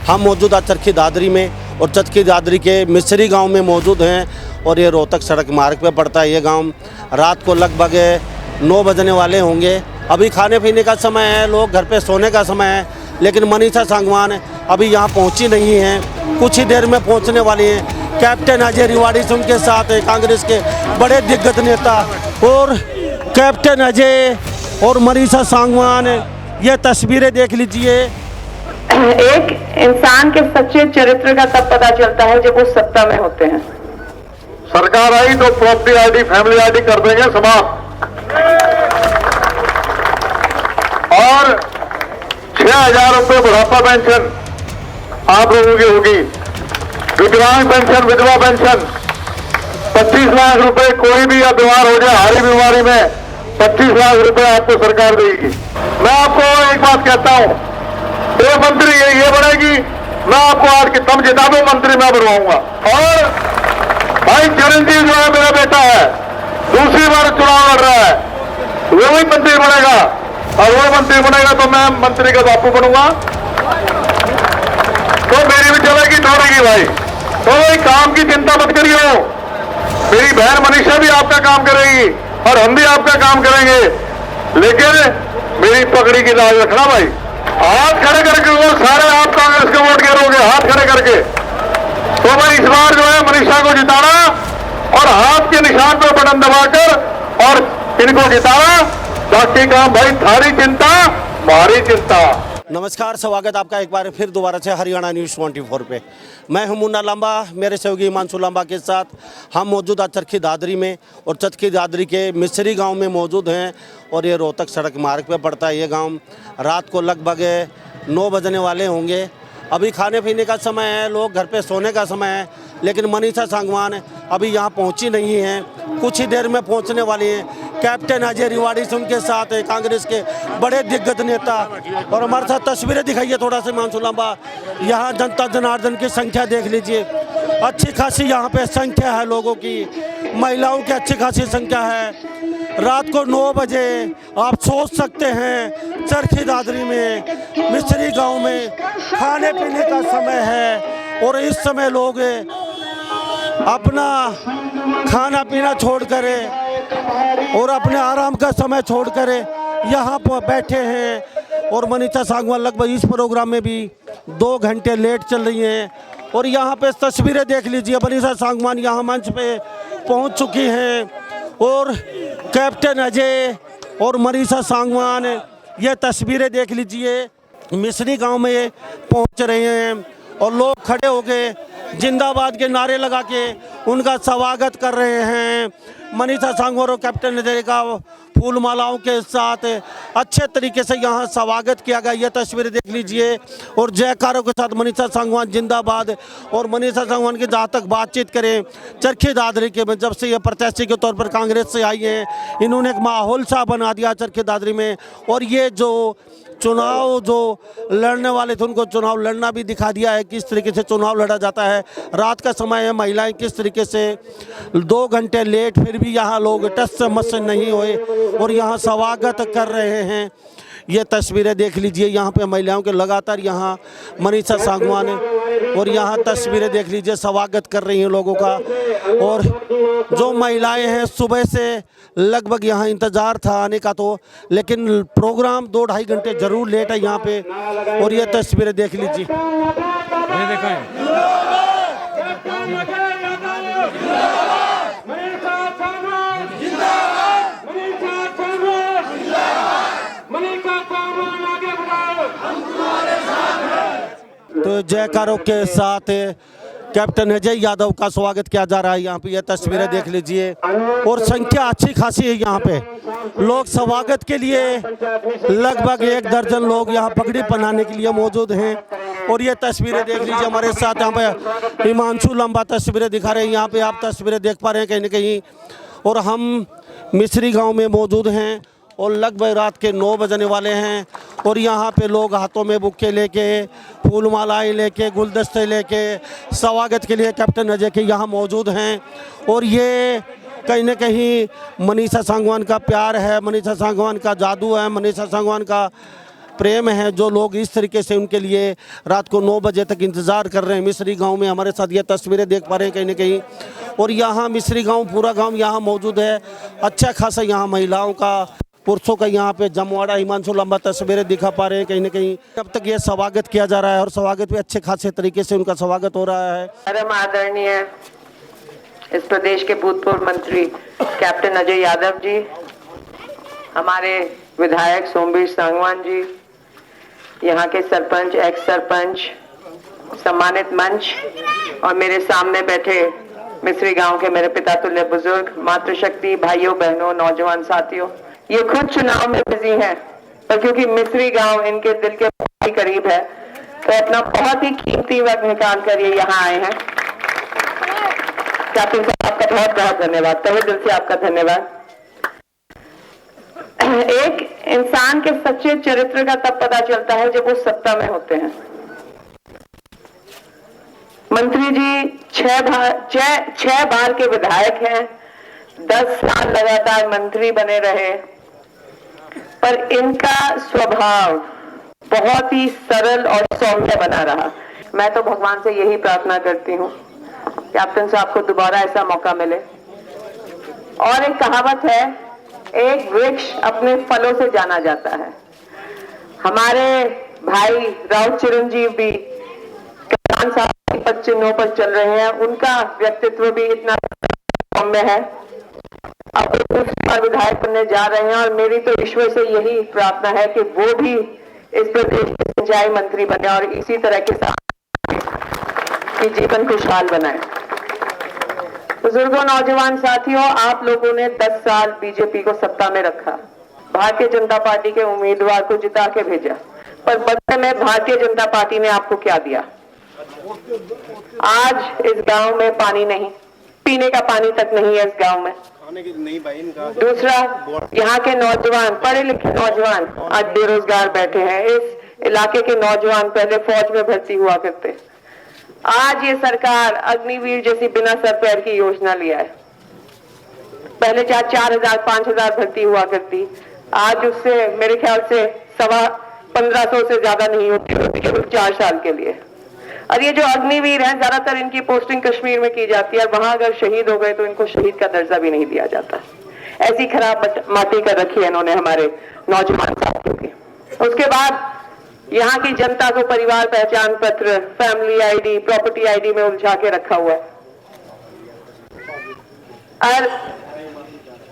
हम मौजूदा चरखी दादरी में और चरखी दादरी के मिस्री गांव में मौजूद हैं और ये रोहतक सड़क मार्ग पे पड़ता है। ये गांव रात को लगभग 9 बजने वाले होंगे। अभी खाने पीने का समय है, लोग घर पे सोने का समय है, लेकिन मनीषा सांगवान अभी यहाँ पहुँची नहीं हैं। कुछ ही देर में पहुँचने वाली हैं। कैप्टन अजय रिवाड़ी से उनके साथ है कांग्रेस के बड़े दिग्गज नेता और कैप्टन अजय और मनीषा सांगवान। ये तस्वीरें देख लीजिए। एक इंसान के सच्चे चरित्र का तब पता चलता है जब वो सत्ता में होते हैं। सरकार आई तो प्रॉपर्टी आईडी, फैमिली आईडी कर देंगे समाप्त और 6,000 रुपये बुढ़ापा पेंशन आप लोगों की होगी। विकलांग पेंशन, विधवा पेंशन 25 लाख रुपए कोई भी या बीमार हो जाए हारी बीमारी में 25 लाख रुपए आपको सरकार देगी। मैं आपको एक बात कहता हूं, ये मंत्री ये बनेगी, मैं आपको आज की तब जिता दूं मंत्री मैं बनवाऊंगा। और भाई चिरंजीव जो है मेरा बेटा है, दूसरी बार चुनाव लड़ रहा है, वो ही मंत्री बनेगा और वो मंत्री बनेगा तो मैं मंत्री का बापू बनूंगा। तो मेरी भी चलेगी दौड़ेगी भाई। तो भाई काम की चिंता मत करिए, मेरी बहन मनीषा भी आपका काम करेगी और हम भी आपका काम करेंगे, लेकिन मेरी पकड़ी की लाज रखना भाई। हाथ खड़े करके वो सारे आप कांग्रेस को वोट गिरोगे हाथ खड़े करके। तो भाई इस बार जो है मनीषा को जिताना और हाथ के निशान पर बटन दबाकर और इनको जिताना। बाकी काम भाई थारी चिंता हमारी चिंता। नमस्कार, स्वागत आपका एक बार फिर दोबारा से हरियाणा न्यूज़ 24 पे। मैं हूं मुन्ना लांबा, मेरे सहयोगी हिमांशु लांबा के साथ हम मौजूदा चरखी दादरी में और चरखी दादरी के मिस्री गांव में मौजूद हैं और ये रोहतक सड़क मार्ग पे पड़ता है। ये गांव रात को लगभग 9 बजने वाले होंगे। अभी खाने पीने का समय है, लोग घर पे सोने का समय है, लेकिन मनीषा सांगवान अभी यहाँ पहुँची नहीं हैं। कुछ ही देर में पहुँचने वाली हैं। कैप्टन अजय रिवाड़ी से उनके साथ है कांग्रेस के बड़े दिग्गज नेता। और हमारे साथ तस्वीरें दिखाइए थोड़ा सा हिमांशु लांबा। यहाँ जनता जनार्दन की संख्या देख लीजिए, अच्छी खासी यहाँ पे संख्या है लोगों की, महिलाओं की अच्छी खासी संख्या है। रात को 9 बजे आप सोच सकते हैं चरखी दादरी में मिस्री गांव में खाने पीने का समय है और इस समय लोग अपना खाना पीना छोड़कर और अपने आराम का समय छोड़कर यहाँ पर बैठे हैं। और मनीषा सांगवान लगभग इस प्रोग्राम में भी 2 घंटे लेट चल रही हैं। और यहाँ पे तस्वीरें देख लीजिए, मनीषा सांगवान यहाँ मंच पे पहुँच चुकी हैं और कैप्टन अजय और मनीषा सांगवान ये तस्वीरें देख लीजिए। मिस्री गांव में पहुंच रहे हैं और लोग खड़े होके जिंदाबाद के नारे लगा के उनका स्वागत कर रहे हैं। मनीषा सांगवान और कैप्टन अजय का फूल मालाओं के साथ अच्छे तरीके से यहाँ स्वागत किया गया। ये तस्वीरें देख लीजिए और जयकारों के साथ मनीषा सांगवान जिंदाबाद। और मनीषा सांगवान की जहाँ तक बातचीत करें चरखी दादरी के में, जब से ये प्रत्याशी के तौर पर कांग्रेस से आई हैं, इन्होंने एक माहौल सा बना दिया चरखी दादरी में। और ये जो चुनाव जो लड़ने वाले थे उनको चुनाव लड़ना भी दिखा दिया है, किस तरीके से चुनाव लड़ा जाता है। रात का समय है, महिलाएं किस तरीके से 2 घंटे लेट फिर भी यहाँ लोग टस से मस नहीं हुए और यहाँ स्वागत कर रहे हैं। ये तस्वीरें देख लीजिए, यहाँ पे महिलाओं के लगातार यहाँ मनीषा सांगवान और यहाँ तस्वीरें देख लीजिए स्वागत कर रही हैं लोगों का। और जो महिलाएं हैं सुबह से लगभग यहाँ इंतज़ार था आने का, तो लेकिन प्रोग्राम 2-2.5 घंटे ज़रूर लेट है यहाँ पे। और ये तस्वीरें देख लीजिए। तो जयकारों के साथ कैप्टन अजय यादव का स्वागत किया जा रहा है यहाँ पे। ये तस्वीरें देख लीजिए और संख्या अच्छी खासी है यहाँ पे। लोग स्वागत के लिए लगभग 1 दर्जन लोग यहाँ पगड़ी पहनाने के लिए मौजूद हैं। और ये तस्वीरें देख लीजिए, हमारे साथ यहाँ पे हिमांशु लंबा तस्वीरें दिखा रहे हैं। यहाँ पे आप तस्वीरें देख पा रहे हैं कहीं ना कहीं। और हम मिस्री गाँव में मौजूद हैं और लगभग रात के 9 बजने वाले हैं। और यहाँ पे लोग हाथों में बुक्के लेके, फूल मालाएँ लेके, गुलदस्ते लेके स्वागत के लिए कैप्टन अजय के यहाँ मौजूद हैं। और ये कहीं ना कहीं मनीषा सांगवान का प्यार है, मनीषा सांगवान का जादू है, मनीषा सांगवान का प्रेम है, जो लोग इस तरीके से उनके लिए रात को 9 बजे तक इंतज़ार कर रहे हैं। मिस्री गांव में हमारे साथ ये तस्वीरें देख पा रहे हैं कहीं ना कहीं, और यहाँ मिस्री गांव पूरा गांव यहाँ मौजूद है। अच्छा खासा यहाँ महिलाओं का, पुरुषों का यहाँ पे जमवाड़ा हिमांशु लंबा तस्वीरें दिखा पा रहे हैं कहीं ना कहीं। अब तक ये स्वागत किया जा रहा है और स्वागत भी अच्छे खासे तरीके से उनका स्वागत हो रहा है। परम आदरणीय इस प्रदेश के भूतपूर्व मंत्री कैप्टन अजय यादव जी, हमारे विधायक सोमवीर सांगवान जी, यहाँ के सरपंच, एक्स सरपंच, सम्मानित मंच और मेरे सामने बैठे मिस्री गांव के मेरे पिता तुल्य बुजुर्ग, मातृशक्ति, भाइयों बहनों, नौजवान साथियों, ये खुद चुनाव में बिजी हैं, पर क्योंकि मिस्री गांव इनके दिल के बहुत ही करीब है तो अपना बहुत ही कीमती वक्त निकाल कर ये यहाँ आए हैं। कैप्टन साहब आपका बहुत बहुत धन्यवाद, तहे दिल से आपका धन्यवाद। एक इंसान के सच्चे चरित्र का तब पता चलता है जब वो सत्ता में होते हैं। मंत्री जी 6 बार के विधायक हैं, 10 साल लगातार मंत्री बने रहे, पर इनका स्वभाव बहुत ही सरल और सौम्य बना रहा। मैं तो भगवान से यही प्रार्थना करती हूँ कैप्टन साहब को दोबारा ऐसा मौका मिले। और एक कहावत है, एक वृक्ष अपने फलों से जाना जाता है। हमारे भाई राउत चिरंजीव भी किसान साहब के पद चिन्हों पर चल रहे हैं, उनका व्यक्तित्व भी इतना सौम्य है। अब दूसरी बार विधायक बनने जा रहे हैं और मेरी तो ईश्वर से यही प्रार्थना है कि वो भी इस प्रदेश के सिंचाई मंत्री बने और इसी तरह के साथ की जीवन खुशहाल बनाए। बुजुर्गों, नौजवान साथियों, आप लोगों ने 10 साल बीजेपी को सत्ता में रखा, भारतीय जनता पार्टी के उम्मीदवार को जिता के भेजा, पर बदले में भारतीय जनता पार्टी ने आपको क्या दिया? आज इस गांव में पानी नहीं, पीने का पानी तक नहीं है इस गांव में। दूसरा, यहाँ के नौजवान, पढ़े लिखे नौजवान आज बेरोजगार बैठे हैं। इस इलाके के नौजवान पहले फौज में भर्ती हुआ करते, आज ये सरकार अग्निवीर जैसी बिना सर पैर की योजना लिया है। पहले 4,000 5,000 भर्ती हुआ करती, आज उससे मेरे ख्याल से 1500 से ज्यादा नहीं होती केवल 4 साल के लिए। और ये जो अग्निवीर हैं, ज्यादातर इनकी पोस्टिंग कश्मीर में की जाती है, वहां अगर शहीद हो गए तो इनको शहीद का दर्जा भी नहीं दिया जाता। ऐसी खराब माटी कर रखी है इन्होंने हमारे नौजवान साथियों की। उसके बाद यहाँ की जनता को परिवार पहचान पत्र, फैमिली आईडी, प्रॉपर्टी आईडी में उलझा के रखा हुआ है। और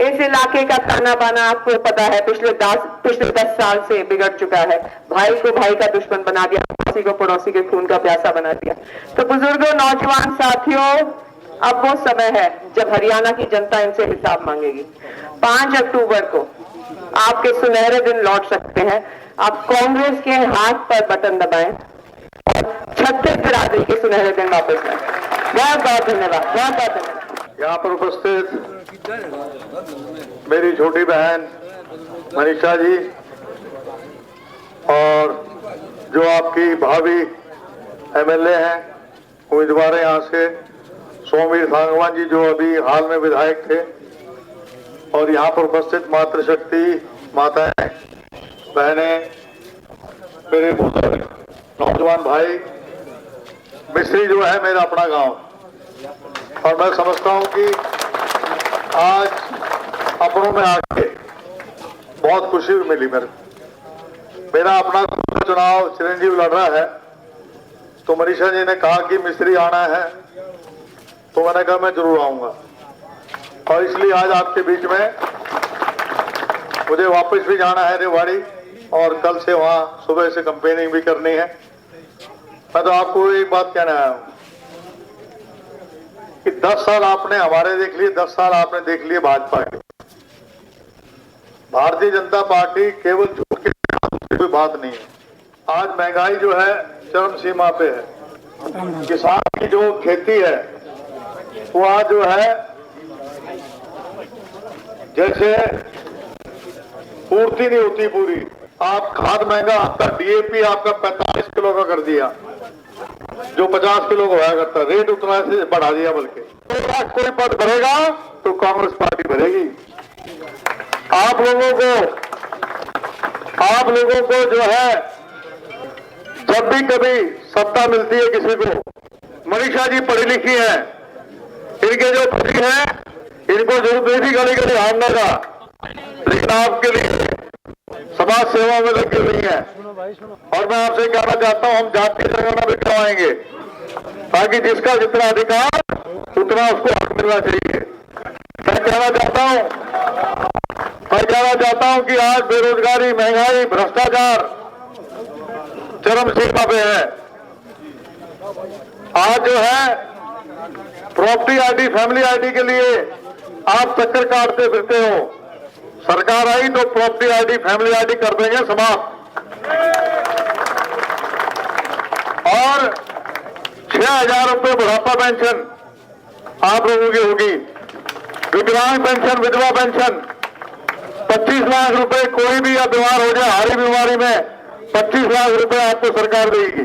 इस इलाके का ताना बाना आपको पता है, पिछले 10 साल से बिगड़ चुका है। भाई को भाई का दुश्मन बना दिया, पड़ोसी को पड़ोसी के खून का प्यासा बना दिया। तो बुजुर्गों, नौजवान साथियों, अब वो समय है जब हरियाणा की जनता इनसे हिसाब मांगेगी। 5 अक्टूबर को आपके सुनहरे दिन लौट सकते हैं। आप कांग्रेस के हाथ पर बटन दबाएं और 36 बिरादरी के सुनहरे दिन वापस लाएं। बहुत बहुत धन्यवाद, बहुत बहुत धन्यवाद। यहाँ पर उपस्थित मेरी छोटी बहन मनीषा जी और जो आपकी भाभी एमएलए हैं, उम्मीदवार हैं यहाँ से, सोमवीर सांगवान जी जो अभी हाल में विधायक थे, और यहाँ पर उपस्थित मातृशक्ति माताएं, बहनें, मेरे बुजुर्ग नौजवान भाई। मिस्री जो है मेरा अपना गांव, और मैं समझता हूं कि आज अपनों में आके बहुत खुशी मिली। मेरा अपना चुनाव चिरंजीव लड़ रहा है, तो मनीषा जी ने कहा कि मिस्री आना है, तो मैंने कहा मैं जरूर आऊंगा। और इसलिए आज आपके बीच में मुझे वापस भी जाना है रेवाड़ी, और कल से वहां सुबह से कैंपेनिंग भी करनी है। मैं तो आपको एक बात कहना आया हूं कि 10 साल आपने हमारे देख लिए, 10 साल आपने देख लिए भाजपा के। भारतीय जनता पार्टी केवल झूठ के कोई बात नहीं है। आज महंगाई जो है चरम सीमा पे है। किसान की जो खेती है वो आज जो है जैसे पूर्ति नहीं होती पूरी। आप खाद महंगा, आपका डीएपी आपका 45 किलो का कर दिया, जो 50 किलो का हुआ करता, रेट उतना से बढ़ा दिया। बल्कि कोई पद भरेगा तो कांग्रेस पार्टी भरेगी। आप लोगों को आप लोगों को जो है जब भी कभी सत्ता मिलती है किसी को, मनीषा जी पढ़ी लिखी है, इनके जो पति हैं इनको जरूरत नहीं थी गली गली हारने का, लेकिन आपके लिए समाज सेवा में लगी हुई है। और मैं आपसे कहना चाहता हूं, हम जातीय जनगणना भी करवाएंगे ताकि जिसका जितना अधिकार उतना उसको हक मिलना चाहिए। मैं कहना चाहता हूं कि आज बेरोजगारी, महंगाई, भ्रष्टाचार चरम सीमा पे है। आज जो है प्रॉपर्टी आईडी, फैमिली आईडी के लिए आप चक्कर काटते फिरते हो, सरकार आई तो प्रॉपर्टी आईडी, फैमिली आईडी कर देंगे समाप्त। और 6,000 रुपये बुढ़ापा पेंशन आप लोगों की होगी, विकलांग पेंशन, विधवा पेंशन 25 लाख रुपए, कोई भी अब बीमार हो जाए हारी बीमारी में 25 लाख रुपए आपको सरकार देगी।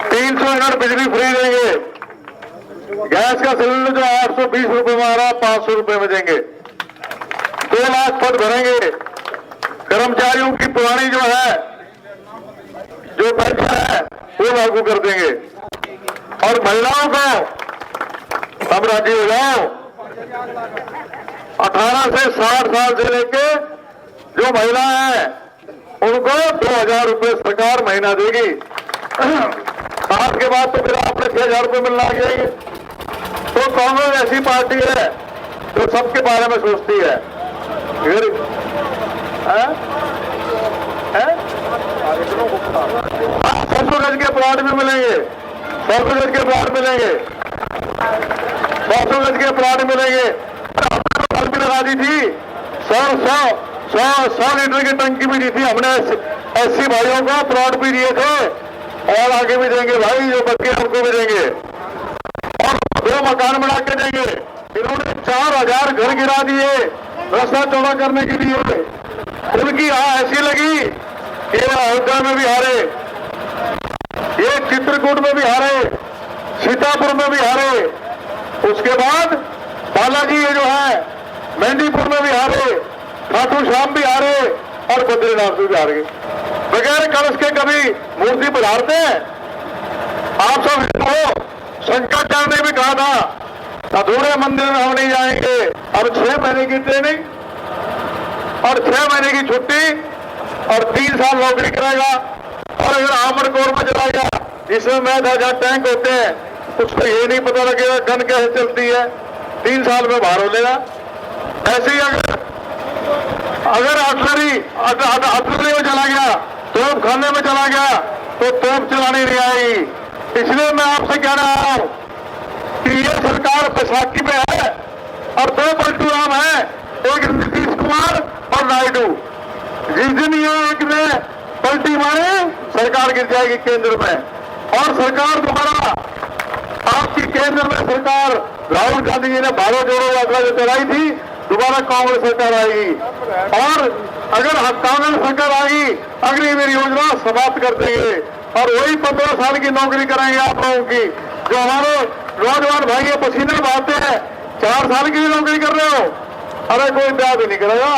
300 यूनिट बिजली फ्री देंगे, गैस का सिलेंडर जो 820 रुपए में आ रहा 500 रुपए में देंगे। 2 लाख पद भरेंगे, कर्मचारियों की पुरानी जो है जो पेंशन है वो लागू कर देंगे। और महिलाओं को अब राजी हो जाओ, 18 से 60 साल से लेके जो महिला है उनको 2,000 रुपए सरकार महीना देगी। 60 के बाद तो फिर आपने 6,000 रुपए मिलना आ जाएंगे। तो कांग्रेस ऐसी पार्टी है जो सबके बारे में सोचती है। फिर 100 गज के प्लॉट भी मिलेंगे, 100 गज के प्लॉट मिलेंगे, 100 गज के प्लॉट मिलेंगे। भी लगा दी थी 100 लीटर की टंकी भी दी थी हमने, एससी भाइयों को प्लॉट भी दिए थे और आगे भी देंगे भाई, जो बच्चे हमको भी देंगे और 2 मकान बना के देंगे। इन्होंने 4,000 घर गिरा दिए रास्ता चौड़ा करने के लिए। उनकी ऐसी लगी कि अयोध्या में भी हारे, ये चित्रकूट में भी हारे, सीतापुर में भी हारे, उसके बाद बालाजी ये जो है मेहंदीपुर में भी हारे, खाटू श्याम भी हारे और बद्रीनाथ भी हार गए। बगैर कलश के कभी मूर्ति पधारते हैं? आप सब हिंदू हो, शंकराचार्य ने भी कहा था अधूरे मंदिर में हम नहीं जाएंगे। अब 6 महीने की ट्रेनिंग और 6 महीने की छुट्टी और 3 साल नौकरी करेगा और अगर आर्मड कोर में चलाएगा जिसमें मैच 1000 टैंक होते हैं, उसको ये नहीं पता लगेगा गन कैसे चलती है, 3 साल में बाहर हो लेगा। ऐसे ही अगर आर्टिलरी में चला गया, तोप खाने में चला गया तो तोप चलानी नहीं आएगी। इसलिए मैं आपसे कह रहा हूं कि ये सरकार बैसाखी में है और 2 पलटू राम है, एक नीतीश कुमार और नायडू। जिस दिन ये एक ने पलटी मारे सरकार गिर जाएगी केंद्र में, और सरकार दोबारा आपकी केंद्र में सरकार राहुल गांधी जी ने भारत जोड़ो यात्रा जो चलाई थी, दोबारा कांग्रेस सरकार आएगी और अगर कांग्रेस सरकार आएगी अग्निवीर योजना समाप्त कर देंगे और वही 15 साल की नौकरी कराएंगे आप लोगों की। जो हमारे नौजवान भाई ये पसीने बहाते हैं, 4 साल की नौकरी कर रहे हो, अरे कोई ब्याह भी नहीं करेगा।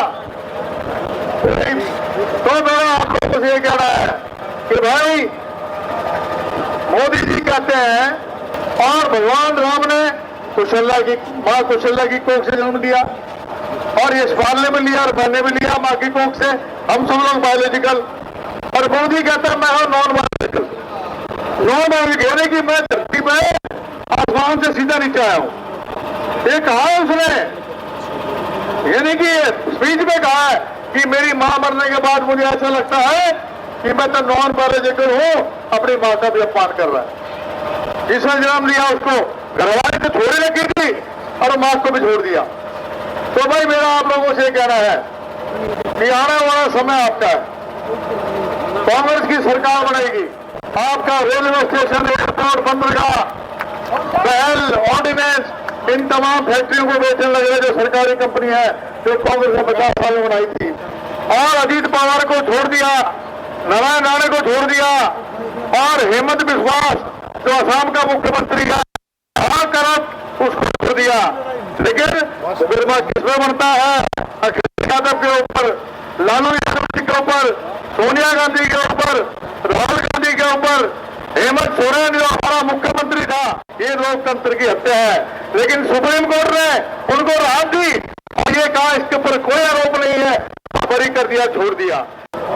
तो मेरा आप लोगों से ये कहना है कि भाई मोदी जी कहते हैं और भगवान राम ने कुशल्या की मां कुशल्या की कोख से जन्म दिया और यशपाल ने भी लिया और मैंने भी लिया मां की कोख से, हम सब लोग बायोलॉजिकल। और मोदी कहता है मैं हूं नॉन बायोलॉजिकल। नॉन बायोलॉजिकल यानी कि मैं धरती पे आसमान से सीधा नीचे आया हूं। ये कहा है उसने, यानी कि स्पीच में कहा है कि मेरी मां मरने के बाद मुझे ऐसा लगता है कि मैं तो नॉन बायोलॉजिकल हूं, अपनी मां का भी अपमान कर रहा है। जिसने जन्म लिया उसको घरवाली तो छोड़ी रखी थी और मां को भी छोड़ दिया। तो भाई मेरा आप लोगों से कहना है कि आने वाला समय आपका है, कांग्रेस की सरकार बनेगी, आपका रेलवे स्टेशन, एयरपोर्ट, बंदरगाह, पहल, ऑर्डिनेंस इन तमाम फैक्ट्रियों को बेचने लग रहे जो सरकारी कंपनी है जो कांग्रेस ने 50 साल में बनाई थी। और अजीत पवार को छोड़ दिया, नारायण राणे को छोड़ दिया और हेमंत बिस्वास जो असम का मुख्यमंत्री है करप उसको छोड़ दिया। लेकिन किसमें बनता है? अखिलेश यादव के ऊपर, लालू यादव के ऊपर, सोनिया गांधी के ऊपर, राहुल गांधी के ऊपर, हेमंत सोरेन जो हमारा मुख्यमंत्री था, ये लोकतंत्र की हत्या है। लेकिन सुप्रीम कोर्ट ने उनको राहत दी और ये कहा इसके ऊपर कोई आरोप नहीं है, बरी कर दिया, छोड़ दिया।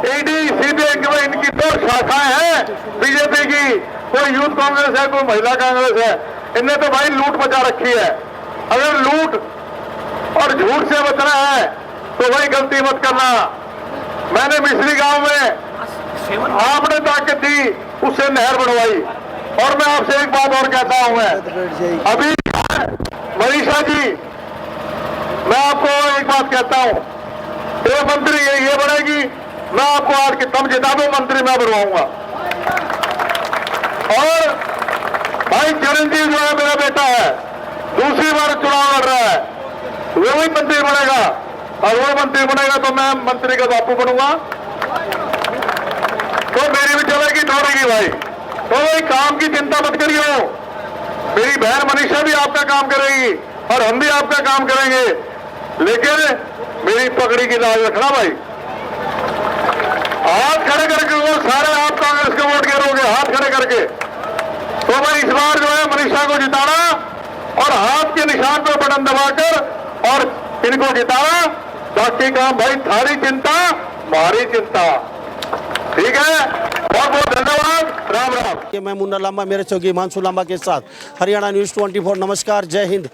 ईडी सीबीआई के इनकी दो शाखाएं हैं बीजेपी की, कोई यूथ कांग्रेस है, कोई महिला कांग्रेस है। इनने तो भाई लूट मचा रखी है। अगर लूट और झूठ से बचना है तो भाई गलती मत करना। मैंने मिश्री गांव में आपने ताकत दी, उससे नहर बनवाई। और मैं आपसे एक बात और कहता हूं, मैं अभी मनीषा जी, मैं आपको एक बात कहता हूं, ये मंत्री ये बनेगी, मैं आपको आज के तब जिता दूं, मंत्री मैं बनवाऊंगा। और भाई चिरंजीव जो है मेरा बेटा है, दूसरी बार चुनाव लड़ रहा है, वो भी मंत्री बनेगा। और वो मंत्री बनेगा तो मैं मंत्री का बापू बनूंगा, तो मेरी भी चलेगी, दौड़ेगी भाई। तो भाई काम की चिंता मत करियो, मेरी बहन मनीषा भी आपका काम करेगी और हम भी आपका काम करेंगे। लेकिन मेरी पकड़ी की लाज रखना भाई। हाथ खड़े करके वो सारे आप कांग्रेस के वोट गिरोगे, हाथ खड़े करके। तो भाई इस बार जो है मनीषा को जिताना और हाथ के निशान पर बटन दबाकर और इनको जिताना। बाकी काम भाई थारी चिंता, हमारी चिंता। ठीक है, बहुत बहुत धन्यवाद। राम राम। मैं मुन्ना लांबा, मेरे सहयोगी हिमांशु लांबा के साथ हरियाणा न्यूज़ 24। नमस्कार, जय हिंद।